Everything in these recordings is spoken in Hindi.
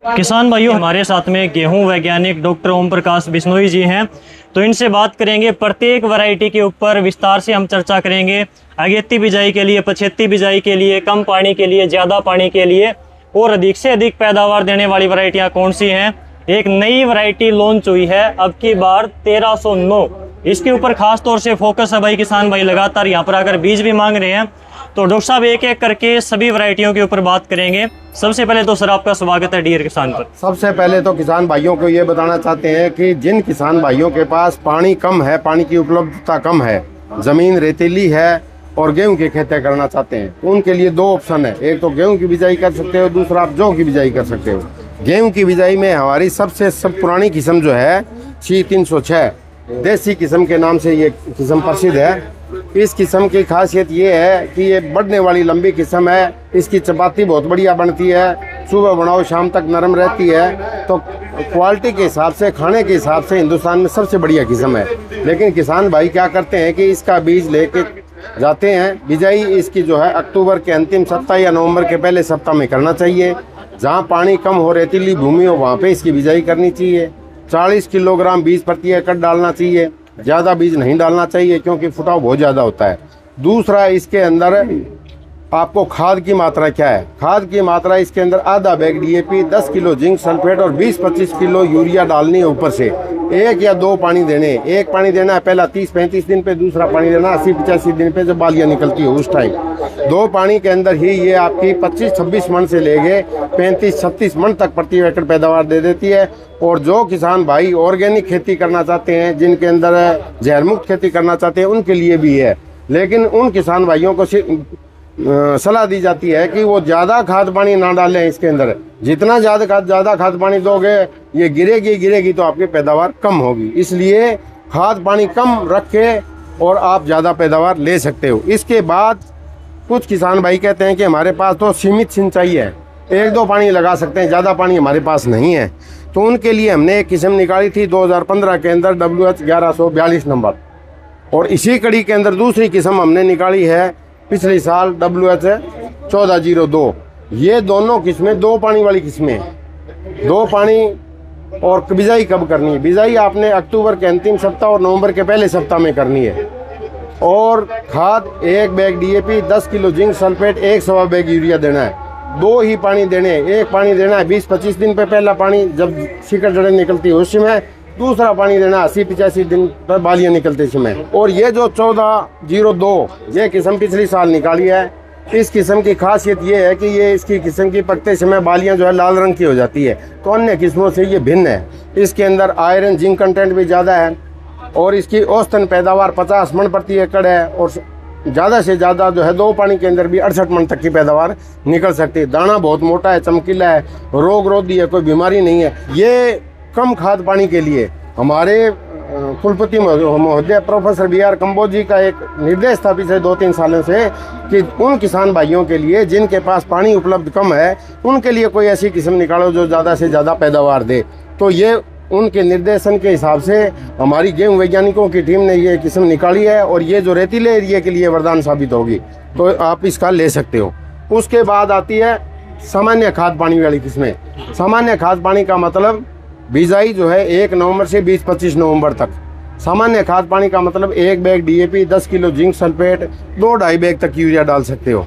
किसान भाइयों, हमारे साथ में गेहूं वैज्ञानिक डॉक्टर ओम प्रकाश बिश्नोई जी हैं। तो इनसे बात करेंगे, प्रत्येक वैरायटी के ऊपर विस्तार से हम चर्चा करेंगे। अगेती बिजाई के लिए, पछेती बिजाई के लिए, कम पानी के लिए, ज़्यादा पानी के लिए और अधिक से अधिक पैदावार देने वाली वैरायटियां कौन सी हैं। एक नई वैरायटी लॉन्च हुई है अब की बार 1309, इसके ऊपर खास तौर से फोकस है भाई। किसान भाई लगातार यहाँ पर आकर बीज भी मांग रहे हैं, तो डॉक्टर साहब एक एक करके सभी वैरायटियों के ऊपर बात करेंगे। सबसे पहले तो सर आपका स्वागत है डियर किसान पर। सबसे पहले तो किसान भाइयों को ये बताना चाहते हैं कि जिन किसान भाइयों के पास पानी कम है, पानी की उपलब्धता कम है, ज़मीन रेतीली है और गेहूं की खेती करना चाहते हैं, तो उनके लिए दो ऑप्शन है। एक तो गेहूं की बिजाई कर सकते हो, दूसरा आप जौ की बिजाई कर सकते हो। गेहूं की बिजाई में हमारी सबसे पुरानी किस्म जो है C306 देसी किस्म के नाम से ये किस्म प्रसिद्ध है। इस किस्म की खासियत ये है कि ये बढ़ने वाली लंबी किस्म है। इसकी चपाती बहुत बढ़िया बनती है, सुबह बनाओ शाम तक नरम रहती है। तो क्वालिटी के हिसाब से, खाने के हिसाब से हिंदुस्तान में सबसे बढ़िया किस्म है। लेकिन किसान भाई क्या करते हैं कि इसका बीज लेके जाते हैं। बिजाई इसकी जो है अक्टूबर के अंतिम सप्ताह या नवंबर के पहले सप्ताह में करना चाहिए। जहाँ पानी कम हो, रेतीली भूमि हो, वहाँ पे इसकी बिजाई करनी चाहिए। 40 किलोग्राम बीज प्रति एकड़ डालना चाहिए, ज़्यादा बीज नहीं डालना चाहिए क्योंकि फुटाव बहुत ज़्यादा होता है। दूसरा, इसके अंदर आपको खाद की मात्रा क्या है। खाद की मात्रा इसके अंदर आधा bag DAP, 10 kilo zinc sulphate और 20-25 किलो यूरिया डालनी है ऊपर से। एक या दो पानी देने, एक पानी देना है पहला 30-35 दिन पे, दूसरा पानी देना 80-85 दिन पे जब बालियाँ निकलती है उस टाइम। दो पानी के अंदर ही ये आपकी 25-26 मन से लेके 35-36 मन तक प्रति एकड़ पैदावार दे देती है। और जो किसान भाई ऑर्गेनिक खेती करना चाहते हैं, जिनके अंदर जहर मुक्त खेती करना चाहते हैं, उनके लिए भी है। लेकिन उन किसान भाइयों को सलाह दी जाती है कि वो ज़्यादा खाद पानी ना डालें इसके अंदर। जितना ज़्यादा खाद पानी दोगे ये गिरेगी तो आपकी पैदावार कम होगी। इसलिए खाद पानी कम रख के और आप ज़्यादा पैदावार ले सकते हो। इसके बाद कुछ किसान भाई कहते हैं कि हमारे पास तो सीमित सिंचाई है, 1-2 पानी लगा सकते हैं, ज़्यादा पानी हमारे पास नहीं है। तो उनके लिए हमने एक किस्म निकाली थी 2015 के अंदर WH 1142 नंबर। और इसी कड़ी के अंदर दूसरी किस्म हमने निकाली है पिछले साल WH 1402। ये दोनों किस्में 2 पानी वाली किस्में, 2 पानी। और बिजाई कब करनी है? बिजाई आपने अक्टूबर के अंतिम सप्ताह और नवंबर के पहले सप्ताह में करनी है। और खाद 1 bag DAP, 10 kilo zinc sulphate, 1 bag urea देना है। 2 ही पानी देने, एक पानी देना है 20-25 दिन पे, पहला पानी जब शिकड़ जड़ें निकलती है उस समय, दूसरा पानी देना 80-85 दिन पर बालियाँ निकलते समय। और ये जो 1402 ये किस्म पिछली साल निकाली है। इस किस्म की खासियत ये है कि ये इसकी किस्म की पकते समय बालियाँ जो है लाल रंग की हो जाती है, तो अन्य किस्मों से ये भिन्न है। इसके अंदर आयरन जिंक कंटेंट भी ज़्यादा है और इसकी औसतन पैदावार 50 मन प्रति एकड़ है। और ज़्यादा से ज़्यादा जो है 2 पानी के अंदर भी 68 मन तक की पैदावार निकल सकती है। दाना बहुत मोटा है, चमकीला है, रोग रोधी है, कोई बीमारी नहीं है। ये कम खाद पानी के लिए हमारे कुलपति महोदय प्रोफेसर BR कंबोज जी का एक निर्देश था पिछले 2-3 सालों से कि उन किसान भाइयों के लिए जिनके पास पानी उपलब्ध कम है, उनके लिए कोई ऐसी किस्म निकालो जो ज़्यादा से ज़्यादा पैदावार दे। तो ये उनके निर्देशन के हिसाब से हमारी गेहूं वैज्ञानिकों की टीम ने ये किस्म निकाली है और ये जो रेतीले एरिया के लिए वरदान साबित होगी, तो आप इसका ले सकते हो। उसके बाद आती है सामान्य खाद पानी वाली किस्में। सामान्य खाद पानी का मतलब बिजाई जो है 1 नवंबर से 20-25 नवंबर तक। सामान्य खाद पानी का मतलब 1 bag DAP, 10 kilo zinc sulphate, 2-2.5 bag तक यूरिया डाल सकते हो।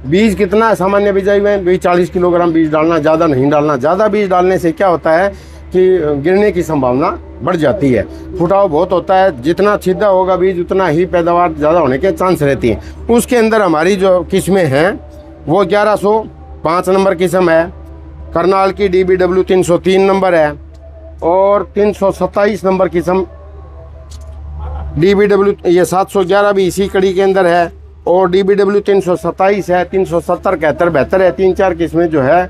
बीज कितना है सामान्य बिजाई में? 40 किलोग्राम बीज डालना, ज़्यादा नहीं डालना। ज़्यादा बीज डालने से क्या होता है कि गिरने की संभावना बढ़ जाती है, फुटाव बहुत होता है। जितना सीधा होगा बीज उतना ही पैदावार ज़्यादा होने के चांस रहती हैं। उसके अंदर हमारी जो किस्में हैं वो 1105 नंबर किस्म है, करनाल की DBW 303 नंबर है और 327 नंबर किस्म DBW, ये 711 भी इसी कड़ी के अंदर है और DBW 327 है, 370, 71, 72 है। 3-4 किस्में जो है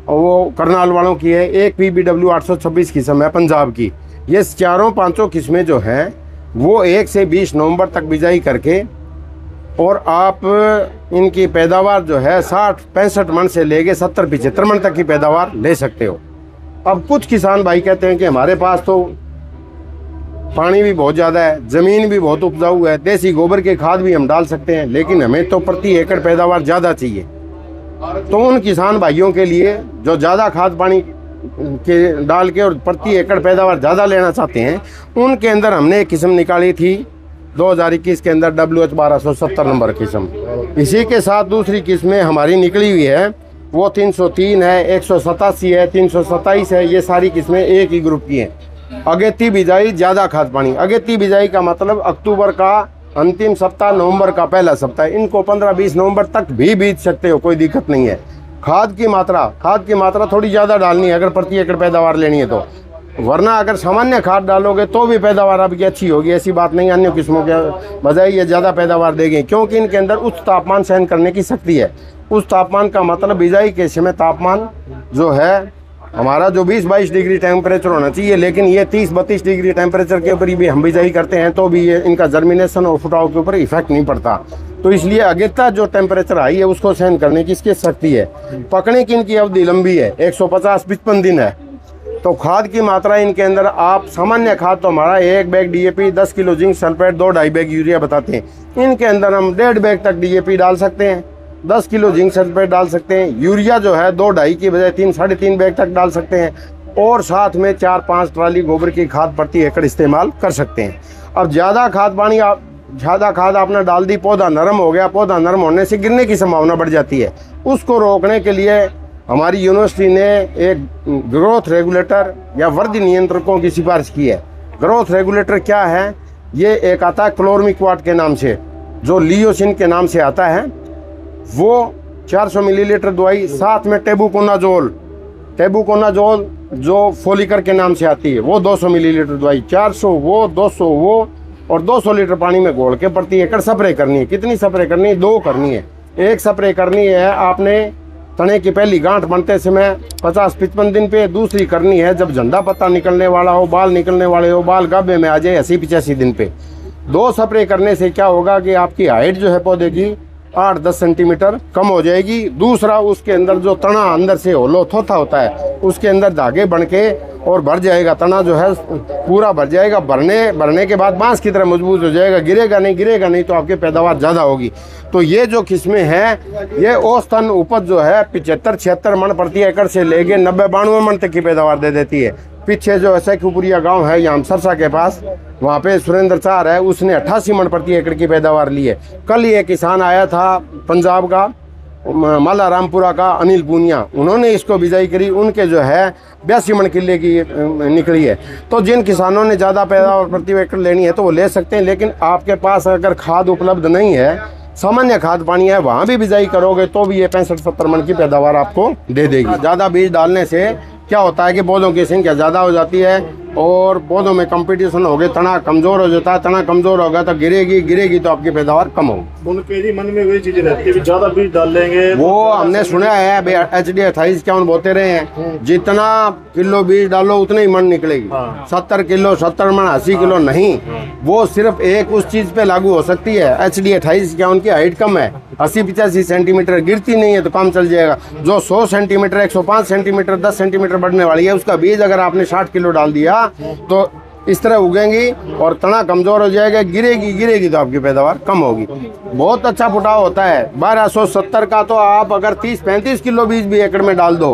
वो करनाल वालों की है। एक PBW 826 किस्म है पंजाब की। ये 4-5 किस्में जो हैं वो 1 से 20 नवंबर तक बिजाई करके और आप इनकी पैदावार जो है 60-65 मन से लेके 70-75 मन तक की पैदावार ले सकते हो। अब कुछ किसान भाई कहते हैं कि हमारे पास तो पानी भी बहुत ज़्यादा है, ज़मीन भी बहुत उपजाऊ है, देसी गोबर के खाद भी हम डाल सकते हैं, लेकिन हमें तो प्रति एकड़ पैदावार ज़्यादा चाहिए। तो उन किसान भाइयों के लिए जो ज़्यादा खाद पानी के डाल के और प्रति एकड़ पैदावार ज़्यादा लेना चाहते हैं, उनके अंदर हमने एक किस्म निकाली थी 2021 के अंदर WH 1270 नंबर किस्म। इसी के साथ दूसरी किस्में हमारी निकली हुई है, वो 303 है, 187 है, 327 है। ये सारी किस्में एक ही ग्रुप की हैं। अगेती बिजाई ज़्यादा खाद पानी। अगेती बिजाई का मतलब अक्टूबर का अंतिम सप्ताह, नवंबर का पहला सप्ताह। इनको 15-20 नवंबर तक भी बीज सकते हो, कोई दिक्कत नहीं है। खाद की मात्रा थोड़ी ज़्यादा डालनी है अगर प्रति एकड़ पैदावार लेनी है तो, वरना अगर सामान्य खाद डालोगे तो भी पैदावार आपकी अच्छी होगी, ऐसी बात नहीं। अन्य किस्मों के बजाय ये ज़्यादा पैदावार देंगे, क्योंकि इनके अंदर उच्च तापमान सहन करने की शक्ति है। उस तापमान का मतलब बिजाई के समय तापमान जो है हमारा जो 20-22 डिग्री टेम्परेचर होना चाहिए, लेकिन ये 30-32 डिग्री टेम्परेचर के ऊपर भी हम बिजाई करते हैं तो भी ये इनका जर्मिनेशन और फुटाव के ऊपर इफेक्ट नहीं पड़ता। तो इसलिए अगेता जो टेम्परेचर हाई है उसको सहन करने की इसकी शक्ति है। पकने की इनकी अवधि लंबी है, 150-55 दिन है। तो खाद की मात्रा इनके अंदर आप सामान्य खाद तो हमारा 1 bag DAP, 10 kilo zinc sulphate, 2-2.5 bag urea बताते हैं। इनके अंदर हम 1.5 बैग तक DAP डाल सकते हैं, 10 किलो जिंक सल्फेट डाल सकते हैं। यूरिया जो है 2-2.5 की बजाय 3-3.5 बैग तक डाल सकते हैं, और साथ में 4-5 ट्राली गोबर की खाद प्रति एकड़ इस्तेमाल कर सकते हैं। अब ज़्यादा खाद आपने डाल दी, पौधा नरम हो गया। पौधा नरम होने से गिरने की संभावना बढ़ जाती है। उसको रोकने के लिए हमारी यूनिवर्सिटी ने एक ग्रोथ रेगुलेटर या वृद्धि नियंत्रकों की सिफारिश की है। ग्रोथ रेगुलेटर क्या है? ये एक आता है क्लोरमिक्वाट के नाम से, जो लियोसिन के नाम से आता है। वो 400 मिलीलीटर दवाई, साथ में टेबुकोनाजोल जो फोलिकर के नाम से आती है, वो 200 मिलीलीटर दवाई, 400 वो, 200 वो, और 200 लीटर पानी में घोल के प्रति एकड़ स्प्रे करनी है। कितनी स्प्रे करनी है? 2 करनी है। एक स्प्रे करनी है आपने तने की पहली गांठ बनते समय 50-55 दिन पे, दूसरी करनी है जब झंडा पत्ता निकलने वाला हो, बाल निकलने वाले हो, बाल गाभे में आ जाए 80-85 दिन पे। 2 स्प्रे करने से क्या होगा कि आपकी हाइट जो है पौधे की 8-10 सेंटीमीटर कम हो जाएगी। दूसरा, उसके अंदर जो तना अंदर से होलो थोथा होता है, उसके अंदर धागे बन के और भर जाएगा। तना जो है पूरा भर जाएगा। भरने के बाद बांस की तरह मजबूत हो जाएगा। गिरेगा नहीं तो आपकी पैदावार ज़्यादा होगी। तो ये जो किस्में हैं, ये औसतन उपज जो है 75-76 मन प्रति एकड़ से लेके 90-92 मन तक की पैदावार दे देती है। पीछे जो है सैखुपुरिया गांव है यहाँ सरसा के पास, वहाँ पे सुरेंद्र चार है, उसने 88 मन प्रति एकड़ की पैदावार ली है। कल ये किसान आया था पंजाब का, माला रामपुरा का, अनिल पूनिया, उन्होंने इसको बिजाई करी, उनके जो है 82 मन किले की निकली है। तो जिन किसानों ने ज़्यादा पैदावार प्रति एकड़ लेनी है तो वो ले सकते हैं, लेकिन आपके पास अगर खाद उपलब्ध नहीं है, सामान्य खाद पानी है, वहाँ भी बिजाई करोगे तो भी ये 65-70 मन की पैदावार आपको दे देगी। ज़्यादा बीज डालने से क्या होता है कि पौधों की संख्या ज़्यादा हो जाती है और पौधों में कंपटीशन हो गए, तना कमज़ोर हो जाता है। तना कमज़ोर होगा तो गिरेगी तो आपकी पैदावार कम होगी। उनके मन में वही चीज़ें रहती है, ज़्यादा बीज डाल लेंगे। वो हमने सुना है HD 28 बोलते रहे हैं, जितना किलो बीज डालो उतने ही मन निकलेगी। 70 किलो, 70 मन, 80 किलो नहीं। वो सिर्फ एक उस चीज़ पे लागू हो सकती है। HD 28 की हाइट कम है, 80-85 सेंटीमीटर, गिरती नहीं है तो काम चल जाएगा। जो 100 सेंटीमीटर, 105 सेंटीमीटर, 10 सेंटीमीटर बढ़ने वाली है, उसका बीज अगर आपने 60 किलो डाल दिया तो इस तरह उगेंगी और तना कमजोर हो जाएगा। गिरेगी तो आपकी पैदावार कम होगी। बहुत अच्छा फुटाव होता है। 1270 का तो आप अगर 30-35 किलो बीज भी एकड़ में डाल दो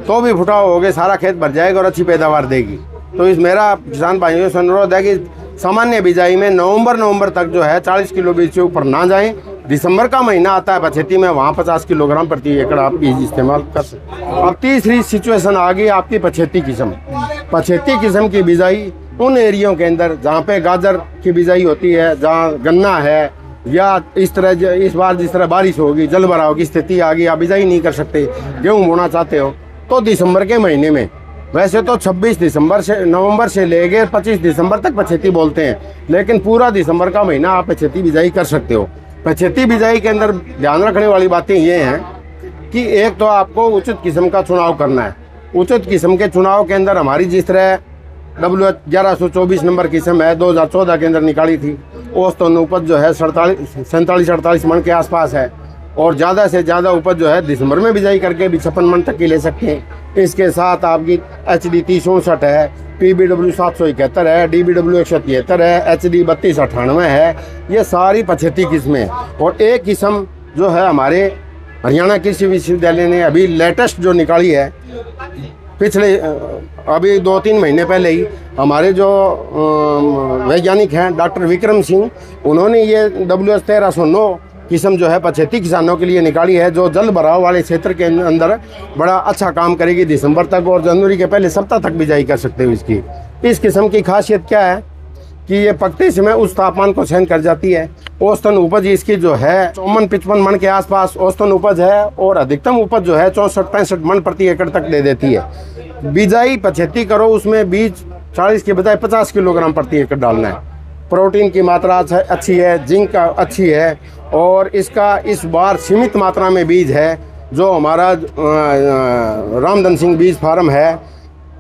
तो भी फुटाव होगे, सारा खेत भर जाएगा और अच्छी पैदावार देगी। तो इस मेरा किसान भाइयों से अनुरोध है कि सामान्य बिजाई में नवंबर तक जो है 40 किलो बीज से ऊपर ना जाएं। दिसंबर का महीना आता है पछेती में, वहाँ 50 किलोग्राम प्रति एकड़ आप बीज इस्तेमाल कर सकते हैं। अब तीसरी सिचुएशन आ गई आपकी पछेती किस्म की बिजाई उन एरियो के अंदर जहाँ पे गाजर की बिजाई होती है, जहाँ गन्ना है, या इस बार जिस तरह बारिश होगी, जल भराव की स्थिति आ गई, आप बिजाई नहीं कर सकते, गेहूँ बोना चाहते हो तो दिसंबर के महीने में, वैसे तो 26 नवंबर से लेकर 25 दिसंबर तक पछेती बोलते हैं, लेकिन पूरा दिसंबर का महीना आप पछेती बिजाई कर सकते हो। पछेती बिजाई के अंदर ध्यान रखने वाली बातें ये हैं कि एक तो आपको उचित किस्म का चुनाव करना है। उचित किस्म के चुनाव के अंदर हमारी जिस तरह WH 1124 नंबर किस्म है, 2014 के अंदर निकाली थी, औसतन उपज जो है 47-48 मन के आसपास है, और ज़्यादा से ज़्यादा उपज जो है दिसंबर में बिजाई करके भी 56 मन तक की ले सकते हैं। इसके साथ आपकी HD 3064 है, PBW 771 है, DBW 173 है, HD 3298 है। ये सारी पछेती किस्में हैं। और एक किस्म जो है हमारे हरियाणा कृषि विश्वविद्यालय ने अभी लेटेस्ट जो निकाली है, पिछले अभी 2-3 महीने पहले ही हमारे जो वैज्ञानिक हैं डॉक्टर विक्रम सिंह, उन्होंने ये WS 1309 किस्म जो है 75 किसानों के लिए निकाली है, जो जल भराव वाले क्षेत्र के अंदर बड़ा अच्छा काम करेगी दिसंबर तक, और जनवरी के पहले सप्ताह तक बिजाई कर सकते हो इसकी। इस किस्म की खासियत क्या है कि ये पकते समय उस तापमान को सहन कर जाती है। औसतन उपज इसकी जो है 54-55 मन के आसपास औसतन उपज है, और अधिकतम उपज जो है 64-65 मन प्रति एकड़ तक दे देती है। बिजाई 75 करो, उसमें बीज 40 के बजाय 50 किलोग्राम प्रति एकड़ डालना है। प्रोटीन की मात्रा अच्छी है, जिंक अच्छी है, और इसका इस बार सीमित मात्रा में बीज है जो हमारा रामधन सिंह बीज फार्म है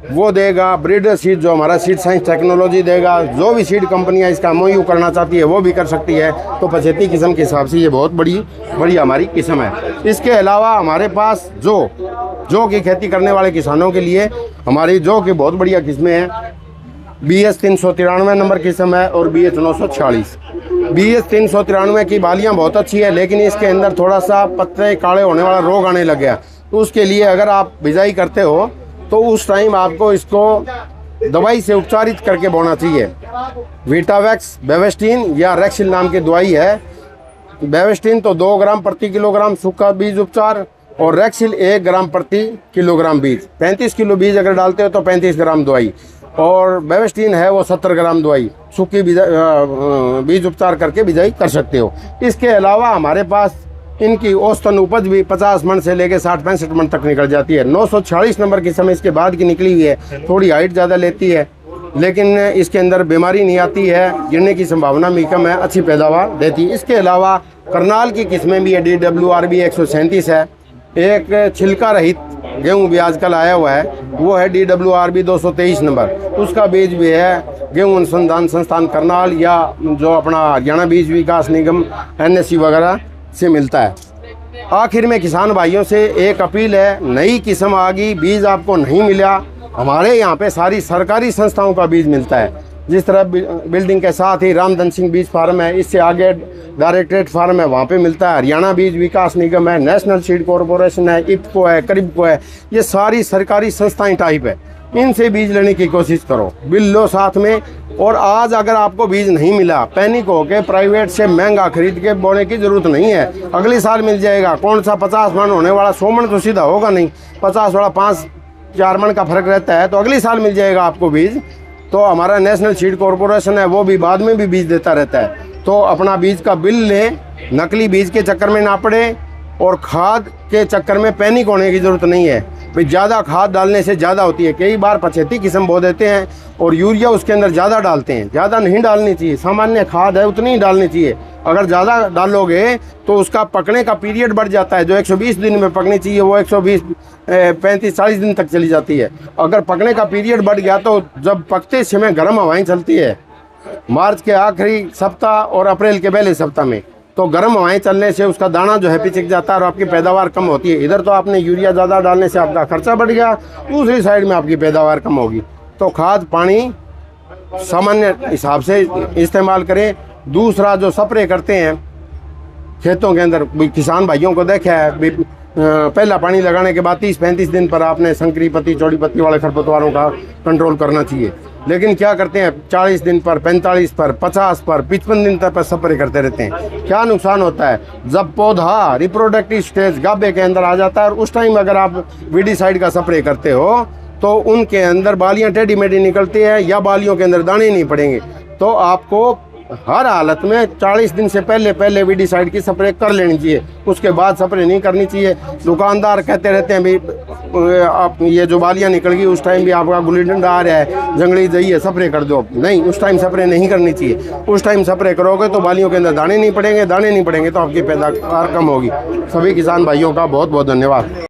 वो देगा। ब्रीडर सीड जो हमारा सीड साइंस टेक्नोलॉजी देगा। जो भी सीड कंपनियां इसका MOU करना चाहती है वो भी कर सकती है। तो 75 किस्म के हिसाब से ये बहुत बड़ी हमारी किस्म है। इसके अलावा हमारे पास जौ की खेती करने वाले किसानों के लिए हमारी जौ की बहुत बढ़िया किस्में हैं। BS 393 नंबर किस्म है और BH 946। BS 393 की बालियाँ बहुत अच्छी है, लेकिन इसके अंदर थोड़ा सा पत्ते काले होने वाला रोग आने लग गया। तो उसके लिए अगर आप बिजाई करते हो तो उस टाइम आपको इसको दवाई से उपचारित करके बोना चाहिए। वीटावैक्स, बेवेस्टीन या रेक्सिल नाम की दवाई है। बेवेस्टीन तो 2 ग्राम प्रति किलोग्राम सूखा बीज उपचार, और रेक्सिल 1 ग्राम प्रति किलोग्राम बीज। 35 किलो बीज अगर डालते हो तो 35 ग्राम दवाई, और बेवेस्टीन है वो 70 ग्राम दवाई सूखी बीज उपचार करके बिजाई कर सकते हो। इसके अलावा हमारे पास इनकी औसतन उपज भी 50 मन से लेकर 60-65 मन तक निकल जाती है। 946 नंबर की समय इसके बाद की निकली हुई है, थोड़ी हाइट ज़्यादा लेती है, लेकिन इसके अंदर बीमारी नहीं आती है, गिरने की संभावना भी कम है, अच्छी पैदावार देती है। इसके अलावा करनाल की किस्में भी है। DWRB 137 है। एक छिलका रहित गेहूँ भी आजकल आया हुआ है, वो है DWRB 223 नंबर। उसका बीज भी है गेहूँ अनुसंधान संस्थान करनाल या जो अपना हरियाणा बीज विकास निगम NSC वगैरह से मिलता है। आखिर में किसान भाइयों से एक अपील है, नई किस्म आ गई, बीज आपको नहीं मिला, हमारे यहाँ पे सारी सरकारी संस्थाओं का बीज मिलता है। जिस तरह बिल्डिंग के साथ ही रामधन सिंह बीज फार्म है, इससे आगे डायरेक्टरेट फार्म है, वहाँ पे मिलता है। हरियाणा बीज विकास निगम है, नेशनल सीड कॉरपोरेशन है, इफ्को है, करीबको है, ये सारी सरकारी संस्थाएं टाइप है। इनसे बीज लेने की कोशिश करो, बिल लो साथ में। और आज अगर आपको बीज नहीं मिला, पैनिक होकर प्राइवेट से महंगा खरीद के बोने की जरूरत नहीं है, अगले साल मिल जाएगा। कौन सा 50 मन होने वाला 100 मन तो सीधा होगा नहीं, 50 वाला 5-4 मन का फर्क रहता है, तो अगले साल मिल जाएगा आपको बीज। तो हमारा नेशनल सीड कॉरपोरेशन है, वो भी बाद में भी बीज देता रहता है। तो अपना बीज का बिल लें, नकली बीज के चक्कर में ना पड़े, और खाद के चक्कर में पैनिक होने की ज़रूरत नहीं है। भाई ज़्यादा खाद डालने से ज़्यादा होती है। कई बार 75 किस्म बो देते हैं और यूरिया उसके अंदर ज़्यादा डालते हैं। ज़्यादा नहीं डालनी चाहिए, सामान्य खाद है उतनी ही डालनी चाहिए। अगर ज़्यादा डालोगे तो उसका पकने का पीरियड बढ़ जाता है। जो 120 दिन में पकनी चाहिए वो 120, 35-40 दिन तक चली जाती है। अगर पकने का पीरियड बढ़ गया तो जब पकते समय गर्म हवाएं चलती है, मार्च के आखिरी सप्ताह और अप्रैल के पहले सप्ताह में, तो गर्म हवाएं चलने से उसका दाना जो है पिचक जाता है और आपकी पैदावार कम होती है। इधर तो आपने यूरिया ज़्यादा डालने से आपका खर्चा बढ़ गया, दूसरी साइड में आपकी पैदावार कम होगी। तो खाद पानी सामान्य हिसाब से इस्तेमाल करें। दूसरा जो स्प्रे करते हैं खेतों के अंदर, किसान भाइयों को देखा है, पहला पानी लगाने के बाद 30-35 दिन पर आपने संकरी पत्ती, चौड़ी पत्ती वाले खरपतवारों का कंट्रोल करना चाहिए। लेकिन क्या करते हैं, 40 दिन पर, 45 पर, 50 पर, 55 दिन तक पर स्प्रे करते रहते हैं। क्या नुकसान होता है, जब पौधा रिप्रोडक्टिव स्टेज गाभे के अंदर आ जाता है और उस टाइम अगर आप वीडीसाइड का स्प्रे करते हो तो उनके अंदर बालियां टेढ़ी मेढ़ी निकलती है या बालियों के अंदर दाने नहीं पड़ेंगे। तो आपको हर हालत में 40 दिन से पहले वीडीसाइड की स्प्रे कर लेनी चाहिए, उसके बाद स्प्रे नहीं करनी चाहिए। दुकानदार कहते रहते हैं भाई आप ये जो बालियां निकल गई उस टाइम भी आपका गुल्ली डंडा आ रहा है, जंगली जाइए स्प्रे कर दो। नहीं, उस टाइम स्प्रे नहीं करनी चाहिए। उस टाइम स्प्रे करोगे तो बालियों के अंदर दाने नहीं पड़ेंगे तो आपकी पैदावार कम होगी। सभी किसान भाइयों का बहुत बहुत धन्यवाद।